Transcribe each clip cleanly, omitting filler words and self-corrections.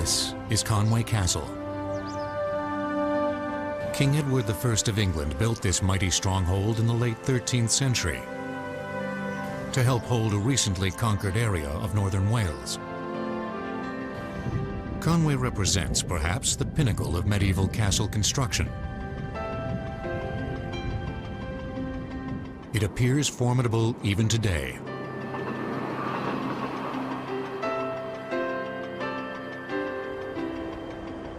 This is Conway Castle. King Edward I of England built this mighty stronghold in the late 13th century to help hold a recently conquered area of northern Wales. Conway represents perhaps the pinnacle of medieval castle construction. It appears formidable even today.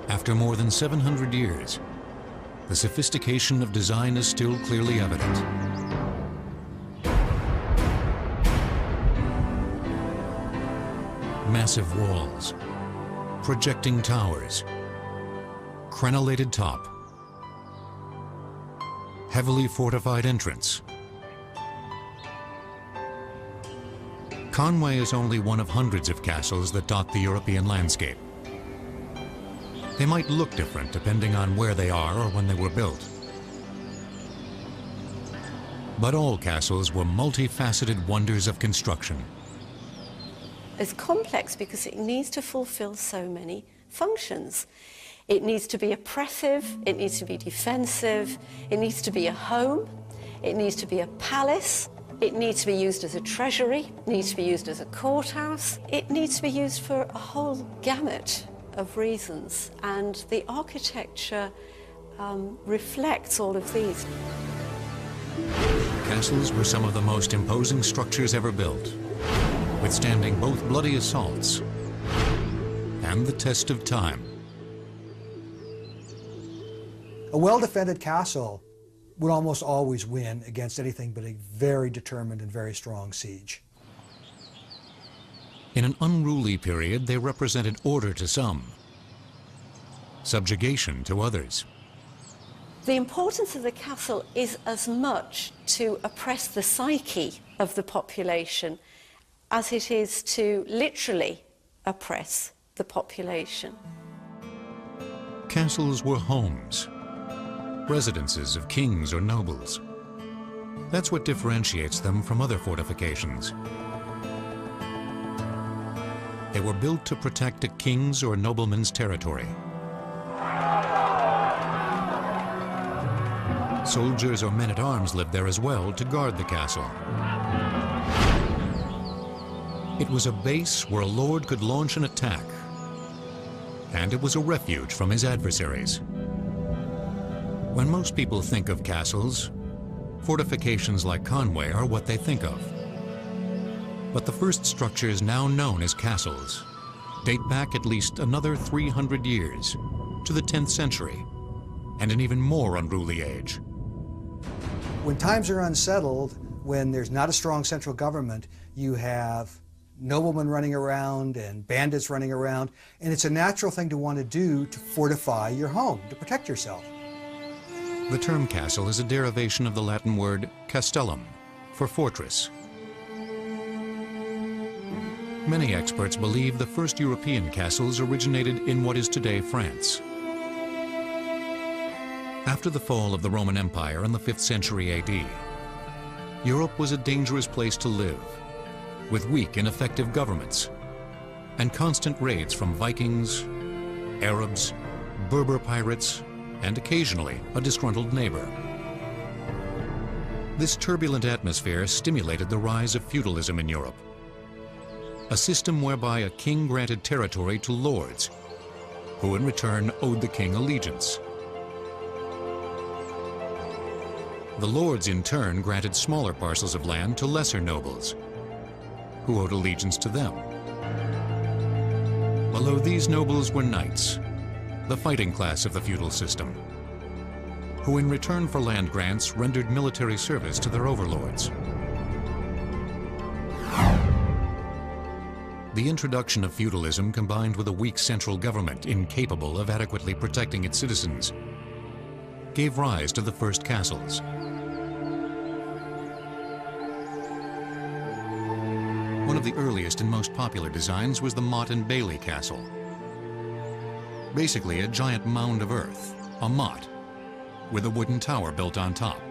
After more than 700 years, the sophistication of design is still clearly evident. Massive walls, projecting towers, crenellated top, heavily fortified entrance. Conway is only one of hundreds of castles that dot the European landscape. They might look different depending on where they are or when they were built. But all castles were multifaceted wonders of construction. It's complex because it needs to fulfill so many functions. It needs to be oppressive, it needs to be defensive, it needs to be a home, it needs to be a palace, it needs to be used as a treasury, it needs to be used as a courthouse, it needs to be used for a whole gamut of reasons, and the architecture reflects all of these. Castles were some of the most imposing structures ever built, withstanding both bloody assaults and the test of time. A well-defended castle would almost always win against anything but a very determined and very strong siege. In an unruly period, they represented order to some, subjugation to others. The importance of the castle is as much to oppress the psyche of the population as it is to literally oppress the population. Castles were homes, residences of kings or nobles. That's what differentiates them from other fortifications. They were built to protect a king's or nobleman's territory. Soldiers or men-at-arms lived there as well to guard the castle. It was a base where a lord could launch an attack, and it was a refuge from his adversaries. When most people think of castles, fortifications like Conway are what they think of. But the first structures now known as castles date back at least another 300 years to the 10th century and an even more unruly age. When times are unsettled, when there's not a strong central government, you have noblemen running around and bandits running around, and it's a natural thing to want to do to fortify your home, to protect yourself. The term castle is a derivation of the Latin word castellum, for fortress. Many experts believe the first European castles originated in what is today France. After the fall of the Roman Empire in the 5th century AD, Europe was a dangerous place to live, with weak, ineffective governments and constant raids from Vikings, Arabs, Berber pirates, and occasionally a disgruntled neighbor. This turbulent atmosphere stimulated the rise of feudalism in Europe, a system whereby a king granted territory to lords, who in return owed the king allegiance. The lords in turn granted smaller parcels of land to lesser nobles, who owed allegiance to them. Below these nobles were knights, the fighting class of the feudal system, who in return for land grants rendered military service to their overlords. The introduction of feudalism combined with a weak central government incapable of adequately protecting its citizens gave rise to the first castles. One of the earliest and most popular designs was the Motte and Bailey Castle. Basically a giant mound of earth, a motte, with a wooden tower built on top.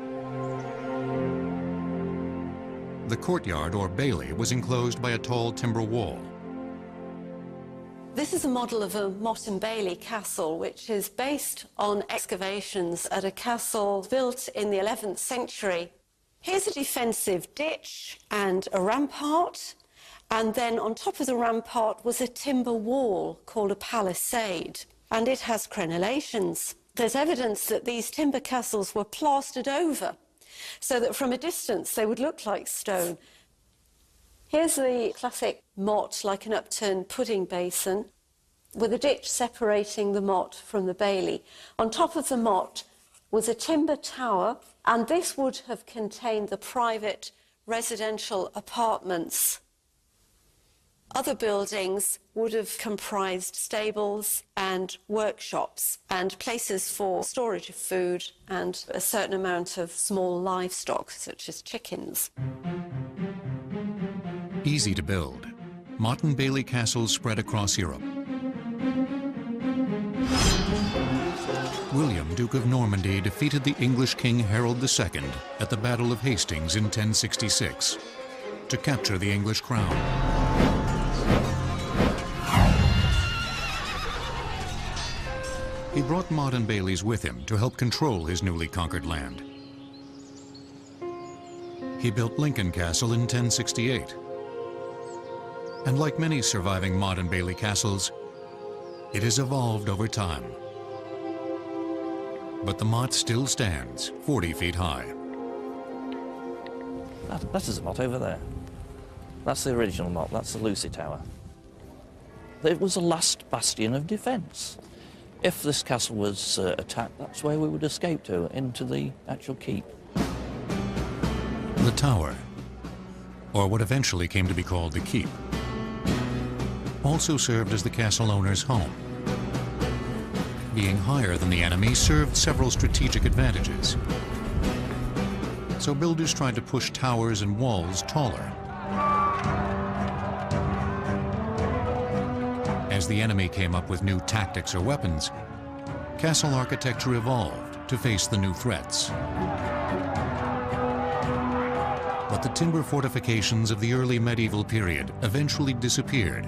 The courtyard or bailey was enclosed by a tall timber wall. This is a model of a Motte and Bailey castle, which is based on excavations at a castle built in the 11th century. Here's a defensive ditch and a rampart, and then on top of the rampart was a timber wall called a palisade, and it has crenellations. There's evidence that these timber castles were plastered over, so that from a distance they would look like stone. Here's the classic motte, like an upturned pudding basin, with a ditch separating the motte from the bailey. On top of the motte was a timber tower, and this would have contained the private residential apartments. Other buildings would have comprised stables and workshops and places for storage of food and a certain amount of small livestock, such as chickens. Easy to build, Motte and Bailey castles spread across Europe. William, Duke of Normandy, defeated the English King Harold II at the Battle of Hastings in 1066 to capture the English crown. He brought Motte and Bailey's with him to help control his newly conquered land. He built Lincoln Castle in 1068. And like many surviving Motte and Bailey castles, it has evolved over time. But the Motte still stands 40 feet high. That is a Motte over there. That's the original Motte, that's the Lucy Tower. It was the last bastion of defence. If this castle was attacked, that's where we would escape to, into the actual keep. The tower, or what eventually came to be called the keep, also served as the castle owner's home. Being higher than the enemy served several strategic advantages. So builders tried to push towers and walls taller. As the enemy came up with new tactics or weapons, castle architecture evolved to face the new threats. But the timber fortifications of the early medieval period eventually disappeared,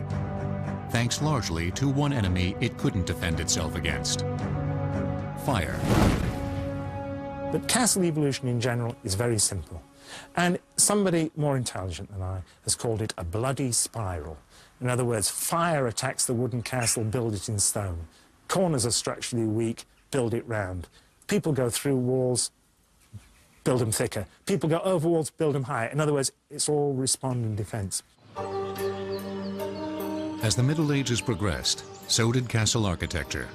thanks largely to one enemy it couldn't defend itself against: fire. But castle evolution in general is very simple. And somebody more intelligent than I has called it a bloody spiral. In other words, fire attacks the wooden castle, build it in stone. Corners are structurally weak, build it round. People go through walls, build them thicker. People go over walls, build them higher. In other words, it's all respond and defence. As the Middle Ages progressed, so did castle architecture.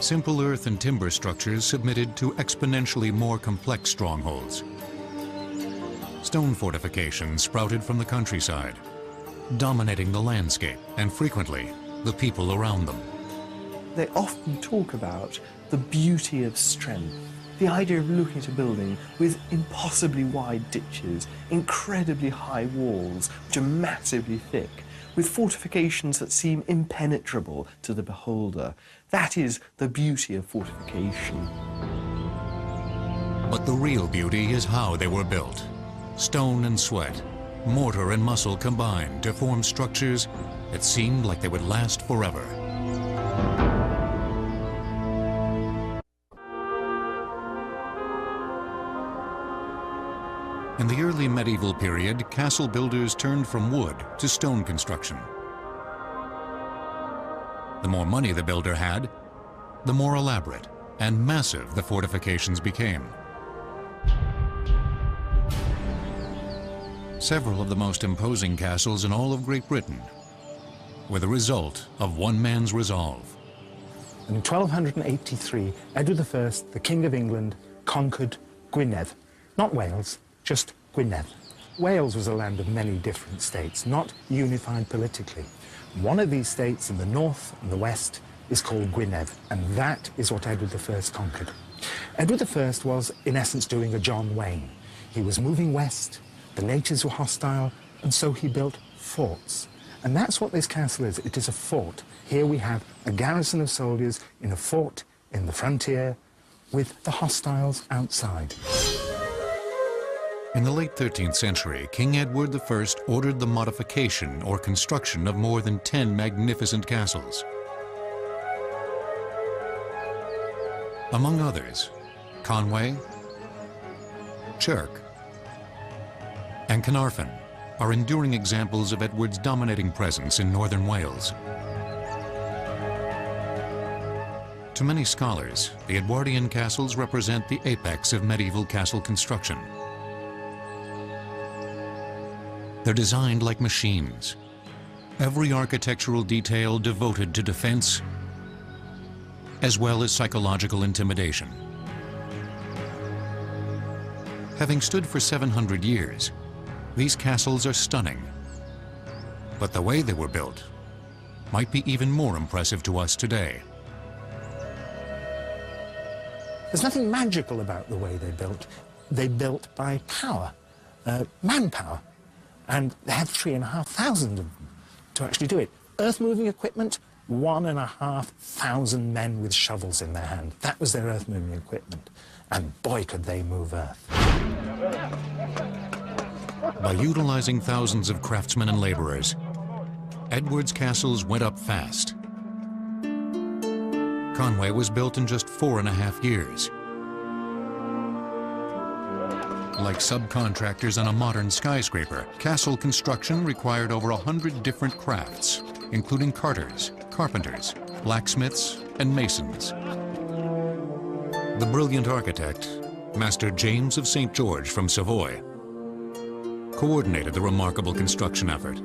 Simple earth and timber structures submitted to exponentially more complex strongholds. Stone fortifications sprouted from the countryside, dominating the landscape and frequently the people around them. They often talk about the beauty of strength, the idea of looking at a building with impossibly wide ditches, incredibly high walls, which are massively thick, with fortifications that seem impenetrable to the beholder. That is the beauty of fortification. But the real beauty is how they were built. Stone and sweat, mortar and muscle combined to form structures that seemed like they would last forever. In the early medieval period, castle builders turned from wood to stone construction. The more money the builder had, the more elaborate and massive the fortifications became. Several of the most imposing castles in all of Great Britain were the result of one man's resolve. In 1283, Edward I, the King of England, conquered Gwynedd. Not Wales, just Gwynedd. Wales was a land of many different states, not unified politically. One of these states in the north and the west is called Gwynedd, and that is what Edward I conquered. Edward I was, in essence, doing a John Wayne. He was moving west, the natives were hostile, and so he built forts. And that's what this castle is. It is a fort. Here we have a garrison of soldiers in a fort in the frontier with the hostiles outside. In the late 13th century, King Edward I ordered the modification or construction of more than 10 magnificent castles. Among others, Conway, Chirk, and Carnarvon are enduring examples of Edward's dominating presence in northern Wales. To many scholars, the Edwardian castles represent the apex of medieval castle construction. They're designed like machines. Every architectural detail devoted to defense, as well as psychological intimidation. Having stood for 700 years, these castles are stunning. But the way they were built might be even more impressive to us today. There's nothing magical about the way they built. They built by power, manpower. And they had 3,500 of them to actually do it. Earth-moving equipment, 1,500 men with shovels in their hand. That was their earth-moving equipment. And boy, could they move earth. By utilizing thousands of craftsmen and laborers, Edward's castles went up fast. Conway was built in just 4.5 years. Like subcontractors on a modern skyscraper, castle construction required over 100 different crafts, including carters, carpenters, blacksmiths, and masons. The brilliant architect, Master James of St. George from Savoy, coordinated the remarkable construction effort.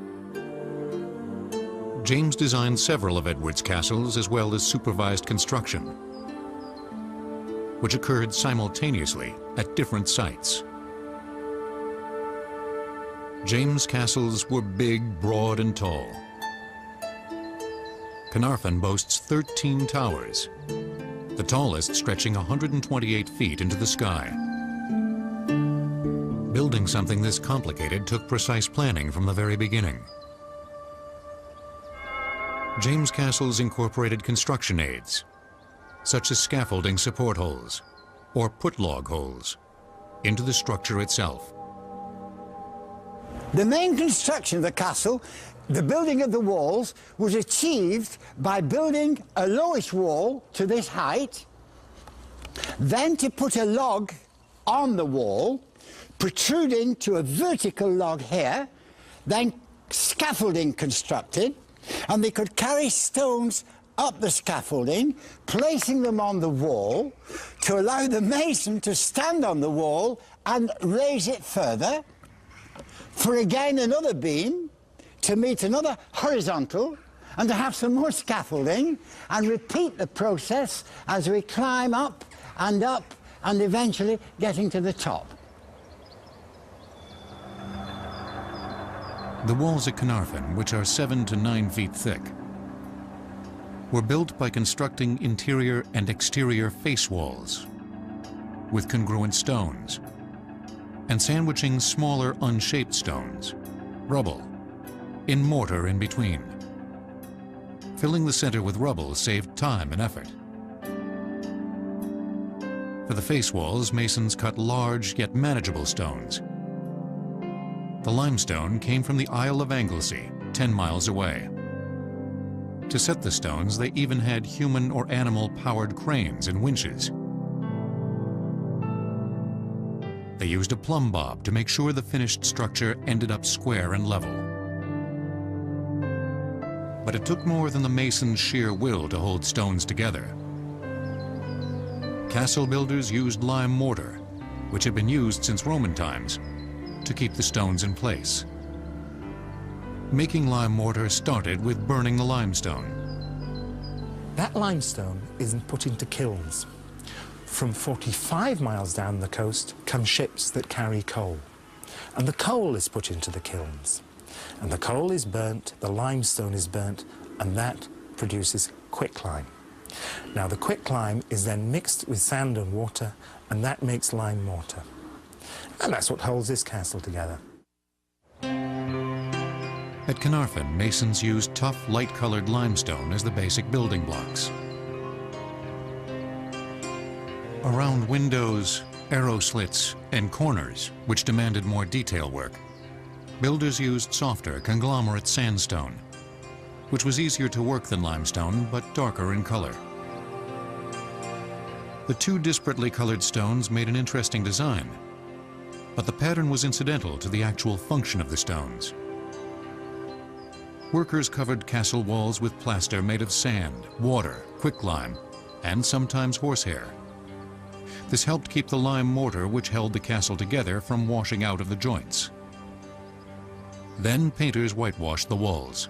James designed several of Edward's castles as well as supervised construction, which occurred simultaneously at different sites. James' castles were big, broad, and tall. Carnarvon boasts 13 towers, the tallest stretching 128 feet into the sky. Building something this complicated took precise planning from the very beginning. James' castles incorporated construction aids, such as scaffolding support holes or put-log holes, into the structure itself. The main construction of the castle, the building of the walls, was achieved by building a lowish wall to this height, then to put a log on the wall, protruding to a vertical log here, then scaffolding constructed, and they could carry stones up the scaffolding, placing them on the wall to allow the mason to stand on the wall and raise it further, for again another beam to meet another horizontal, and to have some more scaffolding, and repeat the process as we climb up and eventually getting to the top. The walls at Carnarvon, which are 7 to 9 feet thick, were built by constructing interior and exterior face walls with congruent stones and sandwiching smaller unshaped stones, rubble, in mortar in between. Filling the center with rubble saved time and effort. For the face walls, masons cut large yet manageable stones. The limestone came from the Isle of Anglesey, 10 miles away. To set the stones, they even had human or animal-powered cranes and winches. They used a plumb bob to make sure the finished structure ended up square and level. But it took more than the mason's sheer will to hold stones together. Castle builders used lime mortar, which had been used since Roman times, to keep the stones in place. Making lime mortar started with burning the limestone. That limestone is put into kilns. From 45 miles down the coast come ships that carry coal. And the coal is put into the kilns. And the coal is burnt, the limestone is burnt, and that produces quicklime. Now the quicklime is then mixed with sand and water, and that makes lime mortar. And that's what holds this castle together. At Carnarvon, masons used tough, light-colored limestone as the basic building blocks. Around windows, arrow slits, and corners, which demanded more detail work, builders used softer conglomerate sandstone, which was easier to work than limestone, but darker in color. The two disparately colored stones made an interesting design, but the pattern was incidental to the actual function of the stones. Workers covered castle walls with plaster made of sand, water, quicklime, and sometimes horsehair. This helped keep the lime mortar which held the castle together from washing out of the joints. Then painters whitewashed the walls.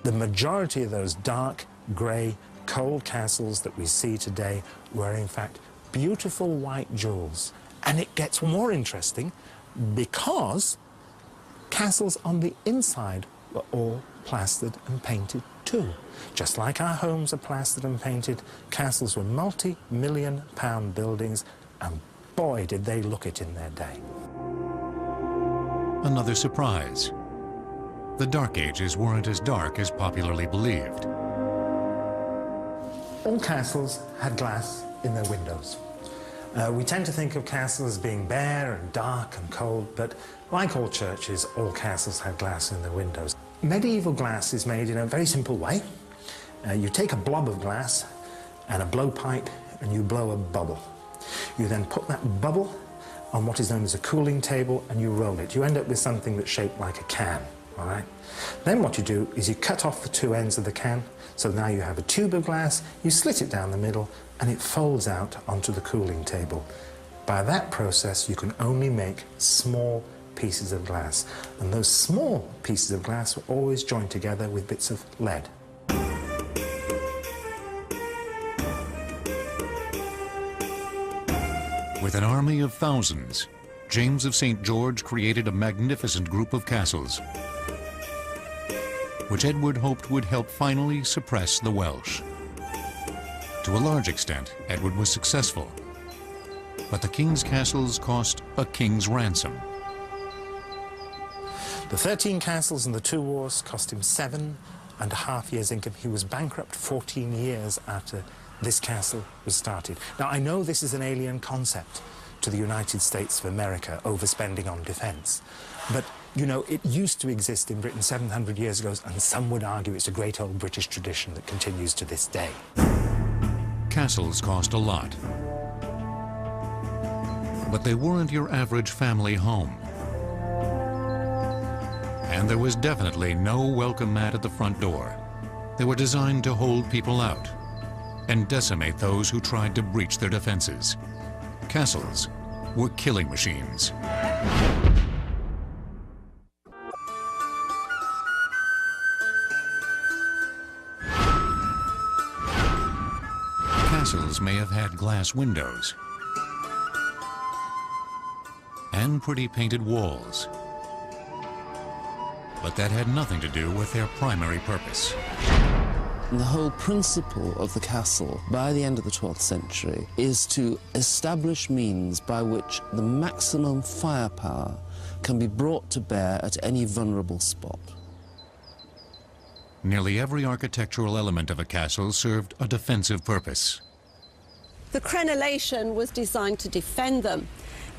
The majority of those dark, grey, cold castles that we see today were in fact beautiful white jewels. And it gets more interesting because castles on the inside were all plastered and painted too. Just like our homes are plastered and painted, castles were multi-million-pound buildings, and boy did they look it in their day. Another surprise. The Dark Ages weren't as dark as popularly believed. All castles had glass in their windows. We tend to think of castles as being bare and dark and cold, but like all churches, all castles had glass in their windows. Medieval glass is made in a very simple way. You take a blob of glass and a blowpipe and you blow a bubble. You then put that bubble on what is known as a cooling table and you roll it. You end up with something that's shaped like a can, all right? Then what you do is you cut off the two ends of the can, so now you have a tube of glass, you slit it down the middle, and it folds out onto the cooling table. By that process, you can only make small pieces of glass, and those small pieces of glass were always joined together with bits of lead. With an army of thousands, James of St. George created a magnificent group of castles, which Edward hoped would help finally suppress the Welsh. To a large extent, Edward was successful, but the king's castles cost a king's ransom. The 13 castles and the 2 wars cost him 7.5 years' income. He was bankrupt 14 years after this castle was started. Now, I know this is an alien concept to the United States of America, overspending on defense. But, you know, it used to exist in Britain 700 years ago, and some would argue it's a great old British tradition that continues to this day. Castles cost a lot, but they weren't your average family home. And there was definitely no welcome mat at the front door. They were designed to hold people out and decimate those who tried to breach their defenses. Castles were killing machines. Castles may have had glass windows and pretty painted walls, but that had nothing to do with their primary purpose. The whole principle of the castle, by the end of the 12th century, is to establish means by which the maximum firepower can be brought to bear at any vulnerable spot. Nearly every architectural element of a castle served a defensive purpose. The crenellation was designed to defend them.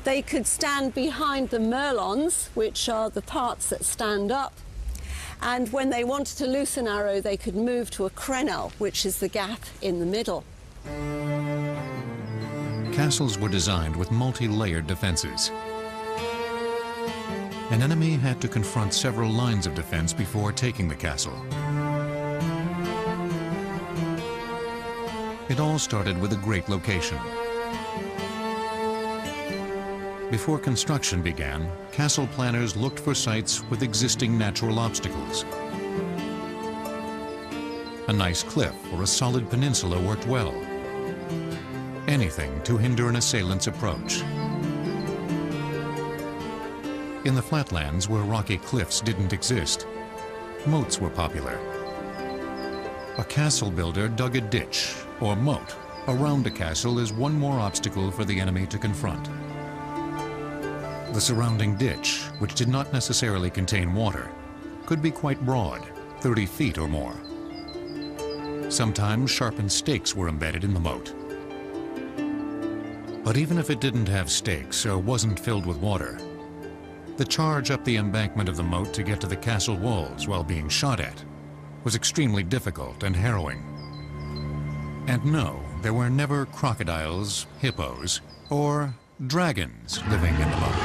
They could stand behind the merlons, which are the parts that stand up, and when they wanted to loose an arrow, they could move to a crenelle, which is the gap in the middle. Castles were designed with multi-layered defenses. An enemy had to confront several lines of defense before taking the castle. It all started with a great location. Before construction began, castle planners looked for sites with existing natural obstacles. A nice cliff or a solid peninsula worked well. Anything to hinder an assailant's approach. In the flatlands where rocky cliffs didn't exist, moats were popular. A castle builder dug a ditch, or moat, around a castle as one more obstacle for the enemy to confront. The surrounding ditch, which did not necessarily contain water, could be quite broad, 30 feet or more. Sometimes sharpened stakes were embedded in the moat. But even if it didn't have stakes or wasn't filled with water, the charge up the embankment of the moat to get to the castle walls while being shot at was extremely difficult and harrowing. And no, there were never crocodiles, hippos, or dragons living in the moat.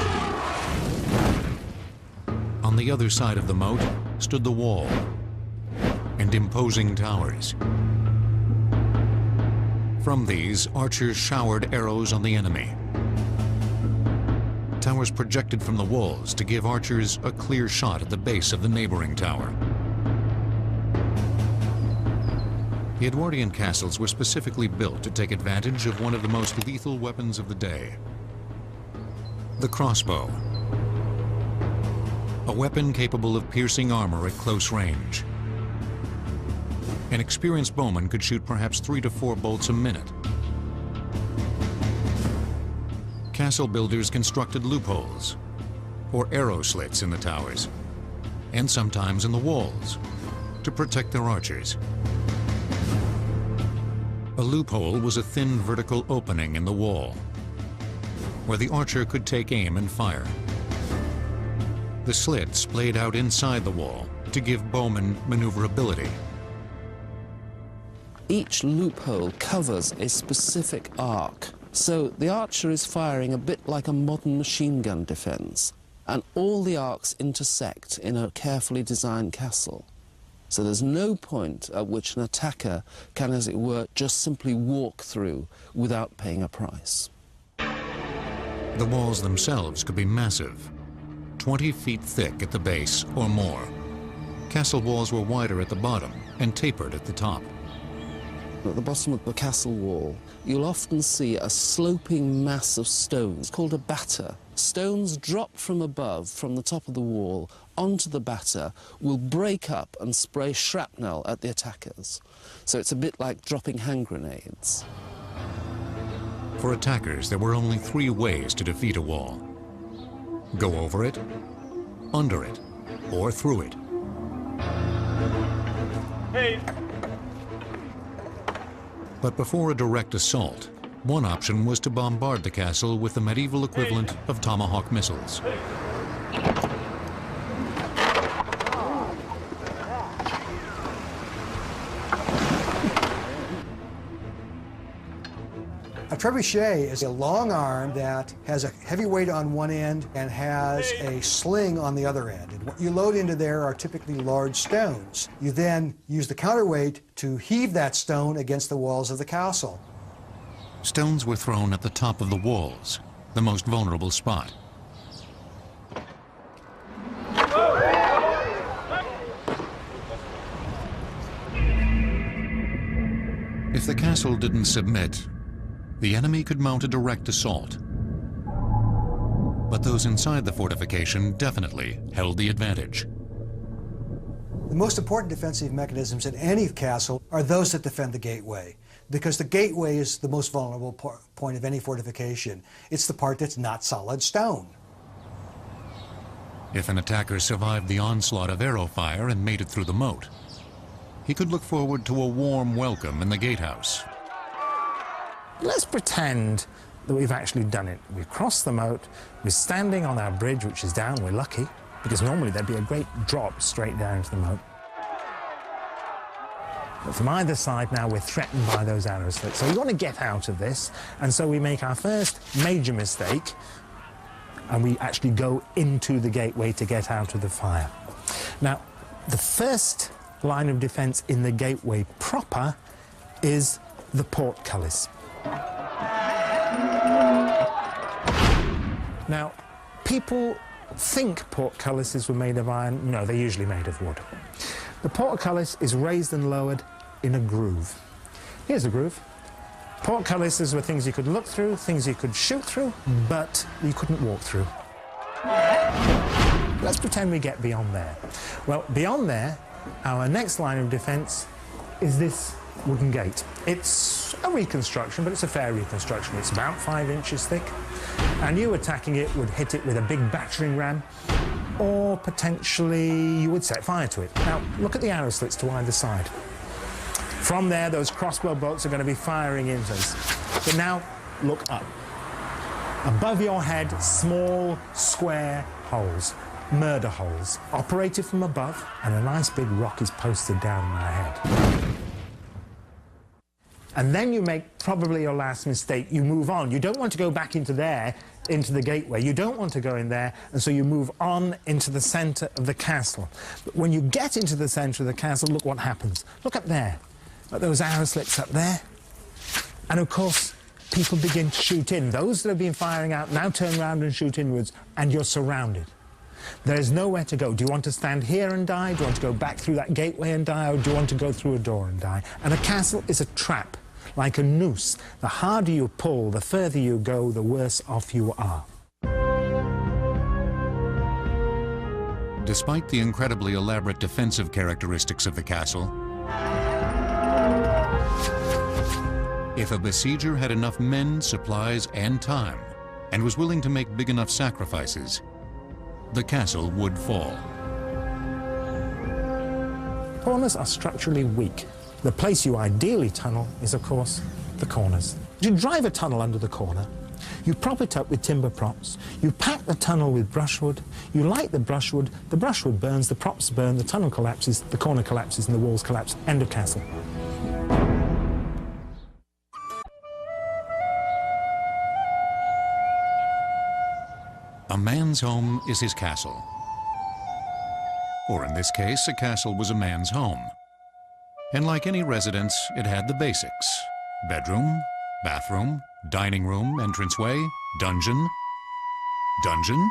On the other side of the moat stood the wall and imposing towers. From these, archers showered arrows on the enemy. Towers projected from the walls to give archers a clear shot at the base of the neighboring tower. The Edwardian castles were specifically built to take advantage of one of the most lethal weapons of the day, the crossbow. A weapon capable of piercing armor at close range. An experienced bowman could shoot perhaps 3 to 4 bolts a minute. Castle builders constructed loopholes or arrow slits in the towers, and sometimes in the walls, to protect their archers. A loophole was a thin vertical opening in the wall, where the archer could take aim and fire. The slit splayed out inside the wall to give bowmen maneuverability. Each loophole covers a specific arc. So the archer is firing a bit like a modern machine gun defense, and all the arcs intersect in a carefully designed castle. So there's no point at which an attacker can, as it were, just simply walk through without paying a price. The walls themselves could be massive, 20 feet thick at the base or more. Castle walls were wider at the bottom and tapered at the top. At the bottom of the castle wall, you'll often see a sloping mass of stones called a batter. Stones dropped from above, from the top of the wall, onto the batter, will break up and spray shrapnel at the attackers. So it's a bit like dropping hand grenades. For attackers, there were only 3 ways to defeat a wall. Go over it, under it, or through it. Hey. But before a direct assault, one option was to bombard the castle with the medieval equivalent of Tomahawk missiles. A trebuchet is a long arm that has a heavy weight on one end and has a sling on the other end. And what you load into there are typically large stones. You then use the counterweight to heave that stone against the walls of the castle. Stones were thrown at the top of the walls, the most vulnerable spot. If the castle didn't submit, the enemy could mount a direct assault. But those inside the fortification definitely held the advantage. The most important defensive mechanisms in any castle are those that defend the gateway, because the gateway is the most vulnerable point of any fortification. It's the part that's not solid stone. If an attacker survived the onslaught of arrow fire and made it through the moat, he could look forward to a warm welcome in the gatehouse. Let's pretend that we've actually done it. We've crossed the moat, we're standing on our bridge, which is down, we're lucky, because normally there'd be a great drop straight down into the moat. But from either side now, we're threatened by those arrow slits. So we want to get out of this, and so we make our first major mistake, and we actually go into the gateway to get out of the fire. Now, the first line of defense in the gateway proper is the portcullis. Now, people think portcullises were made of iron. No, they're usually made of wood. The portcullis is raised and lowered in a groove. Here's the groove. Portcullises were things you could look through, things you could shoot through, but you couldn't walk through. Let's pretend we get beyond there. Well, beyond there, our next line of defense is this wooden gate. It's a reconstruction, but it's a fair reconstruction. It's about 5 inches thick, and you attacking it would hit it with a big battering ram, or potentially you would set fire to it. Now, look at the arrow slits to either side. From there, those crossbow bolts are going to be firing into us. But now, look up. Above your head, small, square holes, murder holes, operated from above, and a nice big rock is posted down my head. And then you make probably your last mistake. You move on. You don't want to go back into there, into the gateway. You don't want to go in there, and so you move on into the centre of the castle. But when you get into the centre of the castle, look what happens. Look up there, at those arrow slits up there. And of course, people begin to shoot in. Those that have been firing out now turn around and shoot inwards, and you're surrounded. There's nowhere to go. Do you want to stand here and die? Do you want to go back through that gateway and die? Or do you want to go through a door and die? And a castle is a trap, like a noose. The harder you pull, the further you go, the worse off you are. Despite the incredibly elaborate defensive characteristics of the castle, if a besieger had enough men, supplies, and time, and was willing to make big enough sacrifices, the castle would fall. Corners are structurally weak. The place you ideally tunnel is, of course, the corners. You drive a tunnel under the corner, you prop it up with timber props, you pack the tunnel with brushwood, you light the brushwood burns, the props burn, the tunnel collapses, the corner collapses, and the walls collapse. End of castle. A man's home is his castle. Or in this case, a castle was a man's home. And like any residence, it had the basics: bedroom, bathroom, dining room, entranceway, dungeon. Dungeon?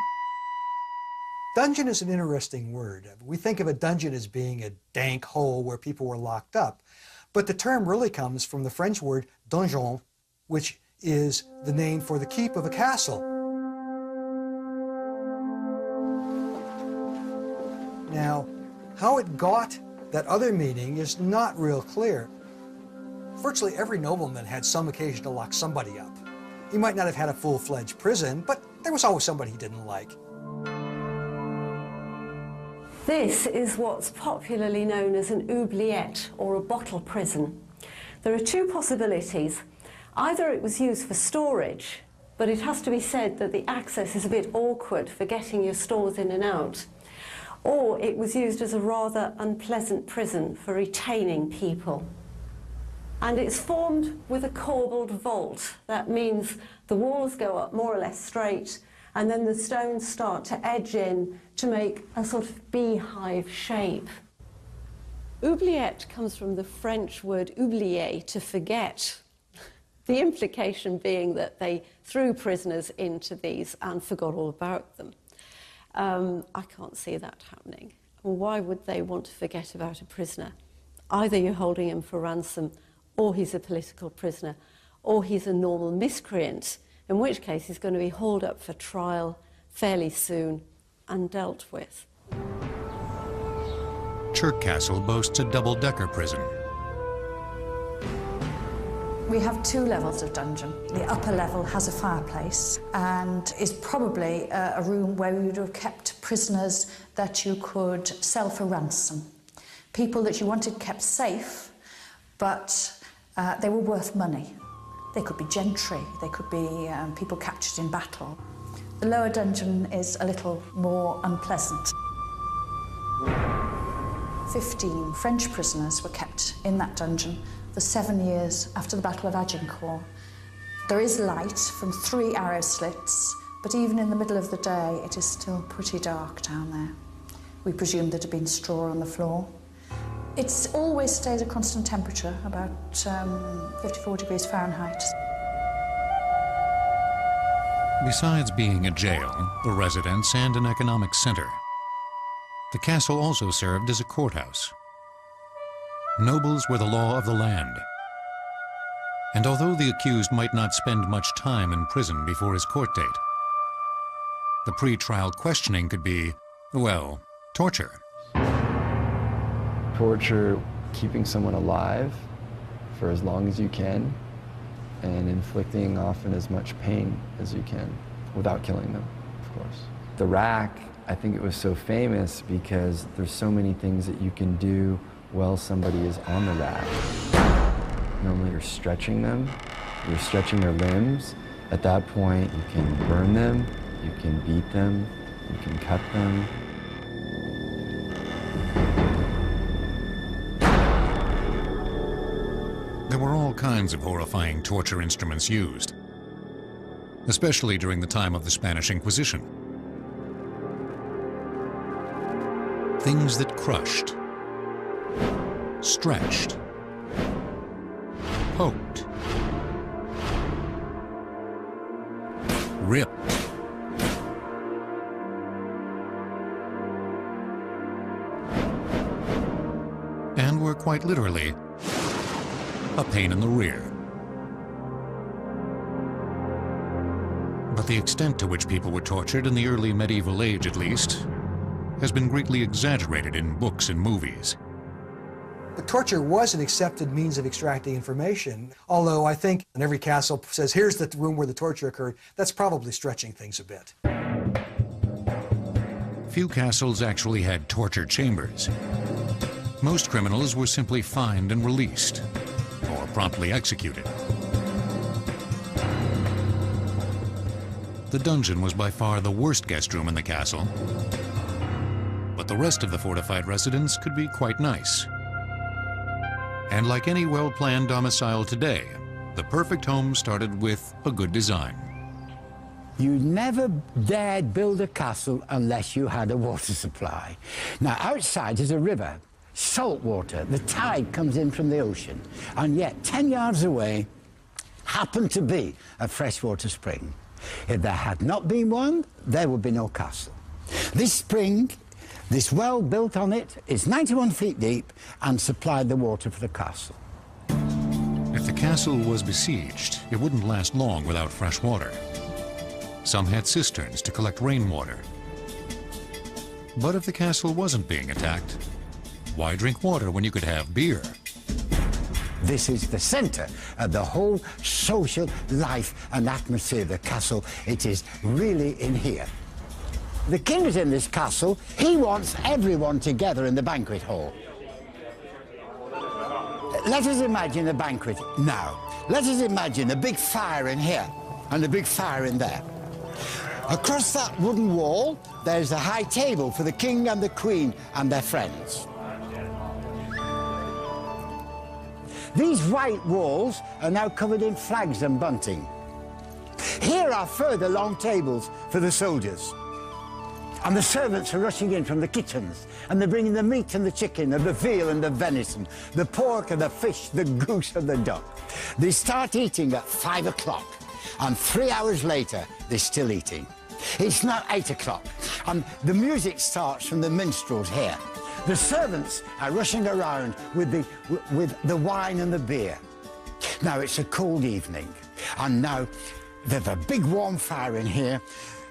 Dungeon is an interesting word. We think of a dungeon as being a dank hole where people were locked up. But the term really comes from the French word donjon, which is the name for the keep of a castle. Now, how it got that other meaning is not real clear. Virtually every nobleman had some occasion to lock somebody up. He might not have had a full-fledged prison, but there was always somebody he didn't like. This is what's popularly known as an oubliette, or a bottle prison. There are two possibilities. Either it was used for storage, but it has to be said that the access is a bit awkward for getting your stores in and out. Or it was used as a rather unpleasant prison for retaining people. And it's formed with a corbelled vault. That means the walls go up more or less straight, and then the stones start to edge in to make a sort of beehive shape. Oubliette comes from the French word oublier, to forget. The implication being that they threw prisoners into these and forgot all about them. I can't see that happening. Why would they want to forget about a prisoner? Either you're holding him for ransom, or he's a political prisoner, or he's a normal miscreant, in which case he's going to be hauled up for trial fairly soon and dealt with. Chirk Castle boasts a double-decker prison. We have two levels of dungeon. The upper level has a fireplace and is probably a room where you would have kept prisoners that you could sell for ransom. People that you wanted kept safe, but they were worth money. They could be gentry, they could be people captured in battle. The lower dungeon is a little more unpleasant. 15 French prisoners were kept in that dungeon for 7 years after the Battle of Agincourt. There is light from 3 arrow slits, but even in the middle of the day, it is still pretty dark down there. We presume there had been straw on the floor. It always stays a constant temperature, about 54 degrees Fahrenheit. Besides being a jail, a residence, and an economic center, the castle also served as a courthouse. Nobles were the law of the land. And although the accused might not spend much time in prison before his court date, the pre-trial questioning could be, well, torture. Torture, keeping someone alive for as long as you can, and inflicting often as much pain as you can, without killing them, of course. The rack, I think it was so famous because there's so many things that you can do while somebody is on the rack. Normally you're stretching them, you're stretching their limbs, At that point, you can burn them, you can beat them, you can cut them. There were all kinds of horrifying torture instruments used, especially during the time of the Spanish Inquisition. Things that crushed, stretched, poked, ripped, and were quite literally a pain in the rear. But the extent to which people were tortured in the early medieval age, at least, has been greatly exaggerated in books and movies. But torture was an accepted means of extracting information, although I think in every castle says, here's the room where the torture occurred. That's probably stretching things a bit. Few castles actually had torture chambers. Most criminals were simply fined and released, or promptly executed. The dungeon was by far the worst guest room in the castle, but the rest of the fortified residence could be quite nice. And like any well-planned domicile today, the perfect home started with a good design. You never dared build a castle unless you had a water supply. Now, outside is a river, salt water. The tide comes in from the ocean. And yet, 10 yards away, happened to be a freshwater spring. If there had not been one, there would be no castle. This spring, this well built on it, is 91 feet deep and supplied the water for the castle. If the castle was besieged, it wouldn't last long without fresh water. Some had cisterns to collect rainwater. But if the castle wasn't being attacked, why drink water when you could have beer? This is the center of the whole social life and atmosphere of the castle. It is really in here. The king is in this castle. He wants everyone together in the banquet hall. Let us imagine a banquet now. Let us imagine a big fire in here and a big fire in there. Across that wooden wall, there's a high table for the king and the queen and their friends. These white walls are now covered in flags and bunting. Here are further long tables for the soldiers. And the servants are rushing in from the kitchens, and they're bringing the meat and the chicken and the veal and the venison, the pork and the fish, the goose and the duck. They start eating at 5 o'clock, and 3 hours later, they're still eating. It's now 8 o'clock, and the music starts from the minstrels here. The servants are rushing around with the wine and the beer. Now, it's a cold evening, and now there's a big warm fire in here.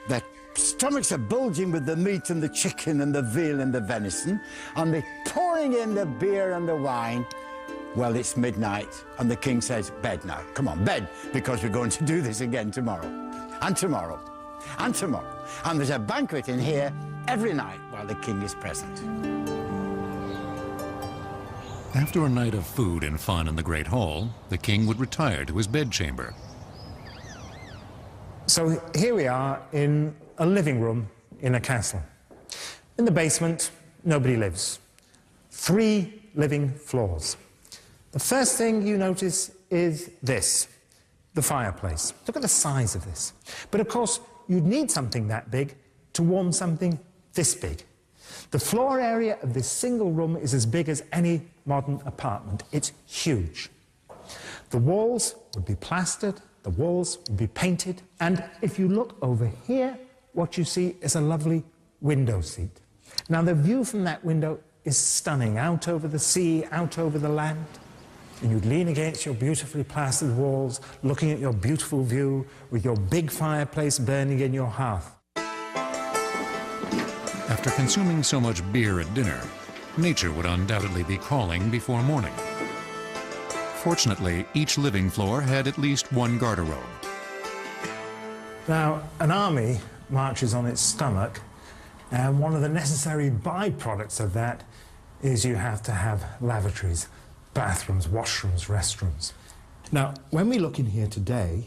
Their stomachs are bulging with the meat and the chicken and the veal and the venison, and they're pouring in the beer and the wine. Well, it's midnight, and the king says, bed now. Come on, bed, because we're going to do this again tomorrow, and tomorrow, and tomorrow. And there's a banquet in here every night while the king is present. After a night of food and fun in the Great Hall, the king would retire to his bedchamber. So here we are in a living room in a castle. In the basement, nobody lives. 3 living floors. The first thing you notice is this, the fireplace. Look at the size of this. But of course, you'd need something that big to warm something this big. The floor area of this single room is as big as any modern apartment. It's huge. The walls would be plastered, the walls would be painted, and if you look over here, what you see is a lovely window seat. Now, the view from that window is stunning, out over the sea, out over the land. And you'd lean against your beautifully plastered walls, looking at your beautiful view, with your big fireplace burning in your hearth. After consuming so much beer at dinner, nature would undoubtedly be calling before morning. Fortunately, each living floor had at least one garderobe. Now, an army marches on its stomach, and one of the necessary byproducts of that is you have to have lavatories, bathrooms, washrooms, restrooms. Now, when we look in here today,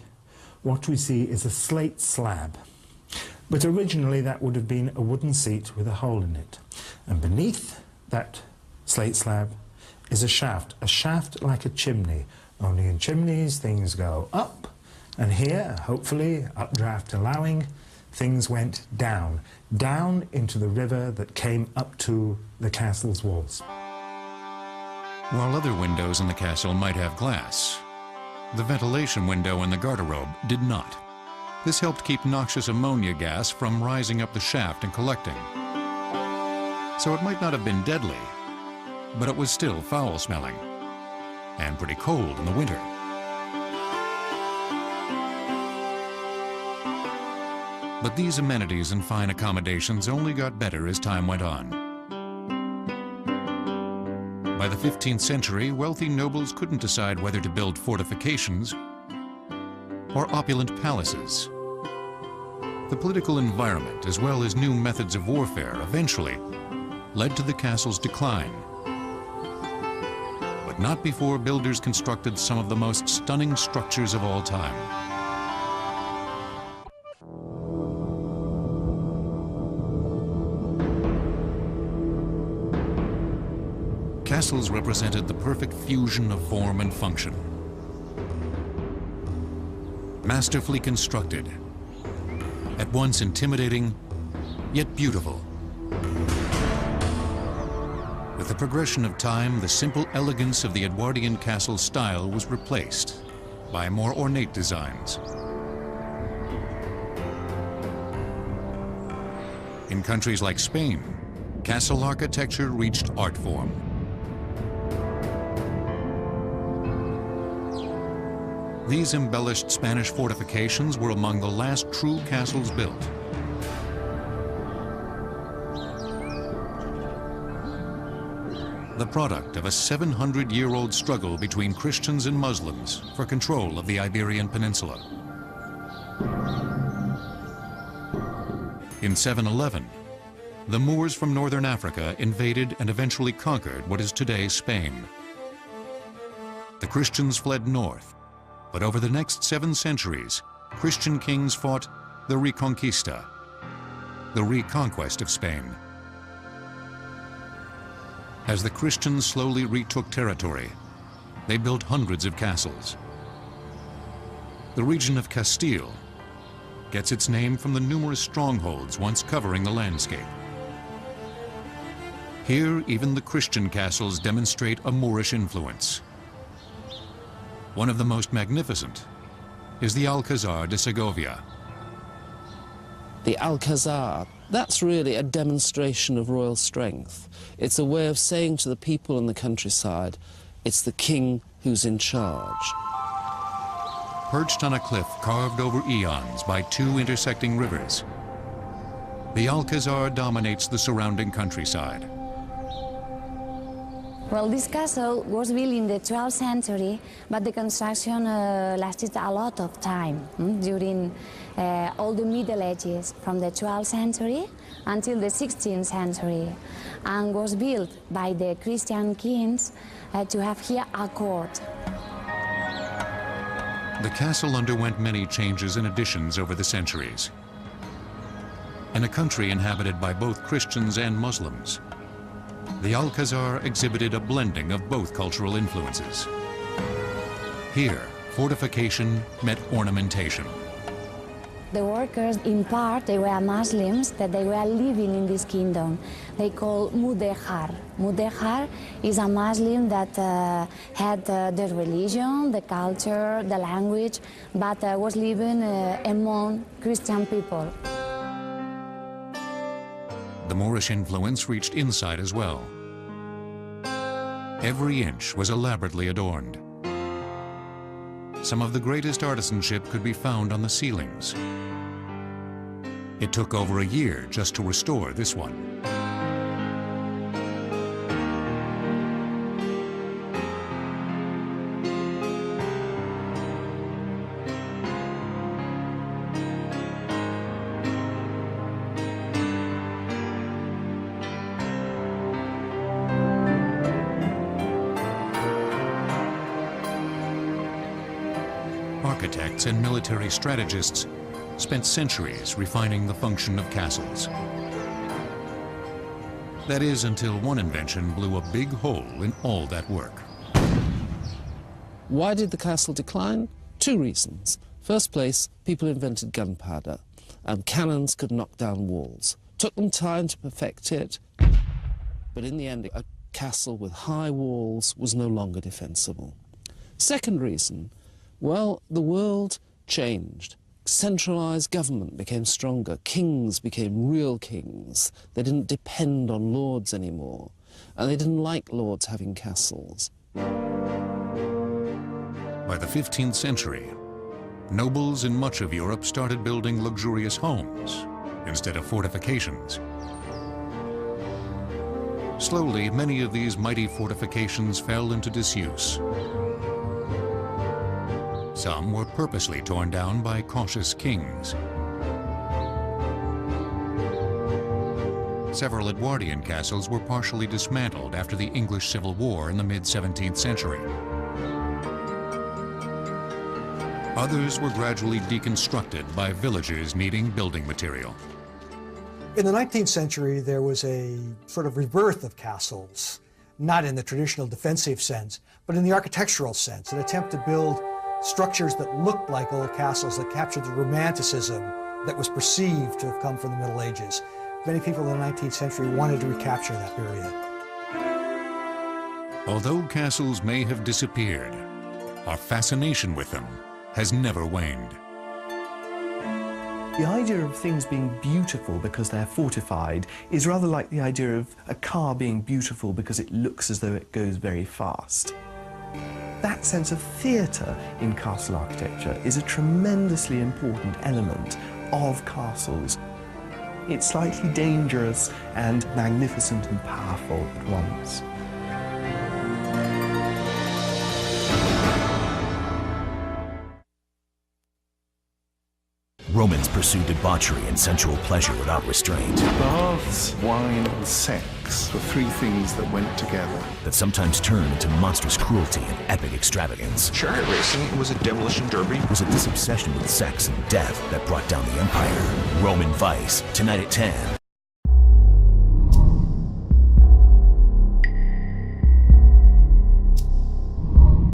what we see is a slate slab. But originally that would have been a wooden seat with a hole in it. And beneath that slate slab is a shaft like a chimney. Only in chimneys things go up, and here, hopefully, updraft allowing, things went down into the river that came up to the castle's walls. While other windows in the castle might have glass, the ventilation window in the garderobe did not. This helped keep noxious ammonia gas from rising up the shaft and collecting. So it might not have been deadly, but it was still foul-smelling and pretty cold in the winter. But these amenities and fine accommodations only got better as time went on. By the 15th century, wealthy nobles couldn't decide whether to build fortifications or opulent palaces. The political environment, as well as new methods of warfare, eventually led to the castle's decline. But not before builders constructed some of the most stunning structures of all time. Castles represented the perfect fusion of form and function. Masterfully constructed, at once intimidating, yet beautiful. With the progression of time, the simple elegance of the Edwardian castle style was replaced by more ornate designs. In countries like Spain, castle architecture reached art form. These embellished Spanish fortifications were among the last true castles built. The product of a 700-year-old struggle between Christians and Muslims for control of the Iberian Peninsula. In 711, the Moors from northern Africa invaded and eventually conquered what is today Spain. The Christians fled north, but over the next 7 centuries, Christian kings fought the Reconquista, the reconquest of Spain. As the Christians slowly retook territory, they built hundreds of castles. The region of Castile gets its name from the numerous strongholds once covering the landscape. Here, even the Christian castles demonstrate a Moorish influence. One of the most magnificent is the Alcazar de Segovia. The Alcazar, that's really a demonstration of royal strength. It's a way of saying to the people in the countryside, it's the king who's in charge. Perched on a cliff carved over eons by 2 intersecting rivers, the Alcazar dominates the surrounding countryside. Well, this castle was built in the 12th century, but the construction lasted a lot of time during all the Middle Ages, from the 12th century until the 16th century, and was built by the Christian kings to have here a court. The castle underwent many changes and additions over the centuries. In a country inhabited by both Christians and Muslims, the Alcazar exhibited a blending of both cultural influences. Here, fortification met ornamentation. The workers, in part, they were Muslims, that they were living in this kingdom. They call Mudéjar. Mudéjar is a Muslim that had the religion, the culture, the language, but was living among Christian people. The Moorish influence reached inside as well. Every inch was elaborately adorned. Some of the greatest artisanship could be found on the ceilings. It took over a year just to restore this one. architects and military strategists spent centuries refining the function of castles. That is, until one invention blew a big hole in all that work. Why did the castle decline? Two reasons. First place, people invented gunpowder, and cannons could knock down walls. Took them time to perfect it, but in the end, a castle with high walls was no longer defensible. Second reason, well, the world changed. Centralized government became stronger. Kings became real kings. They didn't depend on lords anymore, and they didn't like lords having castles. By the 15th century, nobles in much of Europe started building luxurious homes instead of fortifications. Slowly, many of these mighty fortifications fell into disuse. Some were purposely torn down by cautious kings. Several Edwardian castles were partially dismantled after the English Civil War in the mid-17th century. Others were gradually deconstructed by villagers needing building material. In the 19th century, there was a sort of rebirth of castles, not in the traditional defensive sense, but in the architectural sense, an attempt to build structures that looked like old castles, that captured the romanticism that was perceived to have come from the Middle Ages. Many people in the 19th century wanted to recapture that period. Although castles may have disappeared, our fascination with them has never waned. The idea of things being beautiful because they're fortified is rather like the idea of a car being beautiful because it looks as though it goes very fast. That sense of theatre in castle architecture is a tremendously important element of castles. It's slightly dangerous and magnificent and powerful at once. Romans pursued debauchery and sensual pleasure without restraint. Baths, wine, and sex were three things that went together. That sometimes turned into monstrous cruelty and epic extravagance. Chariot racing was a demolition derby. It was a disobsession with sex and death that brought down the empire. Roman Vice, tonight at 10.